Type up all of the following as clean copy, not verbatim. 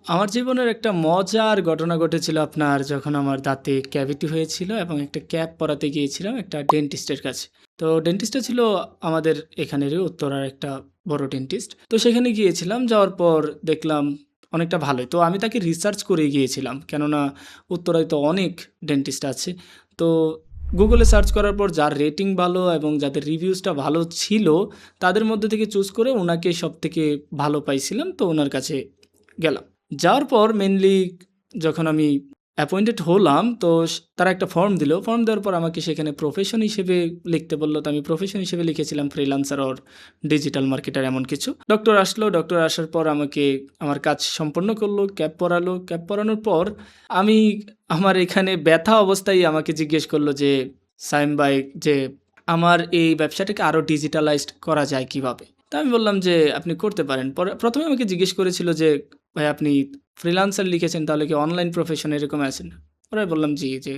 আমার জীবনের একটা মজার ঘটনা ঘটেছিল আপনার যখন আমার দাঁতে ক্যাভিটি হয়েছিল এবং একটা ক্যাপ পরাতে গিয়েছিলাম একটা ডেন্টিস্টের কাছে। তো ডেন্টিস্টটা ছিল আমাদের এখানেরই উত্তরার একটা বড় ডেন্টিস্ট। তো সেখানে গিয়েছিলাম, যাওয়ার পর দেখলাম অনেকটা ভালোই। তো আমি তাকে রিসার্চ করে গিয়েছিলাম, কেননা উত্তরায় তো অনেক ডেন্টিস্ট আছে। তো গুগলে সার্চ করার পর যার রেটিং ভালো এবং যাদের রিভিউসটা ভালো ছিল তাদের মধ্যে থেকে চুজ করে ওনাকে সব থেকে ভালো পাইছিলাম, তো ওনার কাছে গেলাম। যাওয়ার পর মেইনলি যখন আমি অ্যাপয়েন্টেড হলাম, তো তারা একটা ফর্ম দিল। ফর্ম দেওয়ার পর আমাকে সেখানে প্রফেশন হিসেবে লিখতে বলল। তো আমি প্রফেশন হিসেবে লিখেছিলাম ফ্রিল্যান্সার অর ডিজিটাল মার্কেটার এমন কিছু। ডক্টর আসলো, ডক্টর আসার পর আমাকে আমার কাজ সম্পন্ন করলো, ক্যাপ পরালো। ক্যাপ পরানোর পর আমি আমার এখানে ব্যথা অবস্থায় আমাকে জিজ্ঞেস করলো যে, সাইম ভাই, যে আমার এই ব্যবসাটাকে আরও ডিজিটালাইজড করা যায় কিভাবে? তা আমি বললাম যে, আপনি করতে পারেন। পরে ১ম এ আমাকে জিজ্ঞেস করেছিল যে, ভাই আপনি ফ্রিল্যান্সার লিখেছেন, তাহলে কি অনলাইন প্রফেশন এরকম আছেন? পরে বললাম জি, যে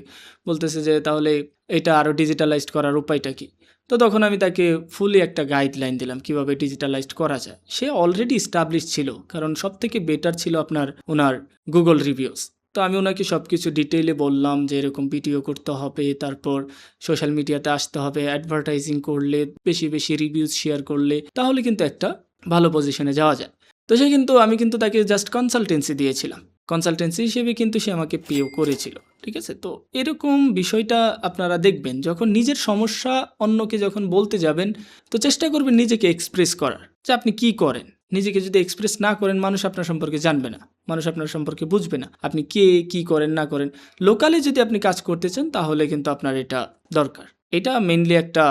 বলতেছে যে, তাহলে এটা আরও ডিজিটালাইজড করার উপায়টা কি? তো তখন আমি তাকে ফুলি একটা গাইডলাইন দিলাম কিভাবে ডিজিটালাইজড করা যায়। সে অলরেডি এস্টাবলিশড ছিল, কারণ সবথেকে বেটার ছিল আপনার উনার গুগল রিভিউস। তো আমি ওনাকে সবকিছু ডিটেইলে বললাম যে এরকম ভিডিও করতে হবে, তারপর সোশ্যাল মিডিয়াতে আসতে হবে, অ্যাডভার্টাইজিং করলে, বেশি বেশি রিভিউজ শেয়ার করলে তাহলে কিন্তু একটা ভালো পজিশনে যাওয়া যায়। তো সে কিন্তু আমি কিন্তু তাকে জাস্ট কনসালটেন্সি দিয়েছিলাম। কনসালটেন্সি হিসেবে কিন্তু সে আমাকে পেও করেছিল। ঠিক আছে? তো এরকম বিষয়টা আপনারা দেখবেন, যখন নিজের সমস্যা অন্যকে যখন বলতে যাবেন, তো চেষ্টা করবেন নিজেকে এক্সপ্রেস করার, যে আপনি কি করেন। নিজেকে যদি এক্সপ্রেস না করেন, মানুষ আপনার সম্পর্কে জানবে না, মানুষ আপনার সম্পর্কে বুঝবে না আপনি কে, কি করেন না করেন। লোকালি যদি আপনি কাজ করতে চান তাহলে কিন্তু আপনার এটা দরকার। এটা মেইনলি একটা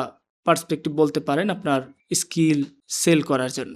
পার্সপেক্টিভ বলতে পারেন আপনার স্কিল সেল করার জন্য।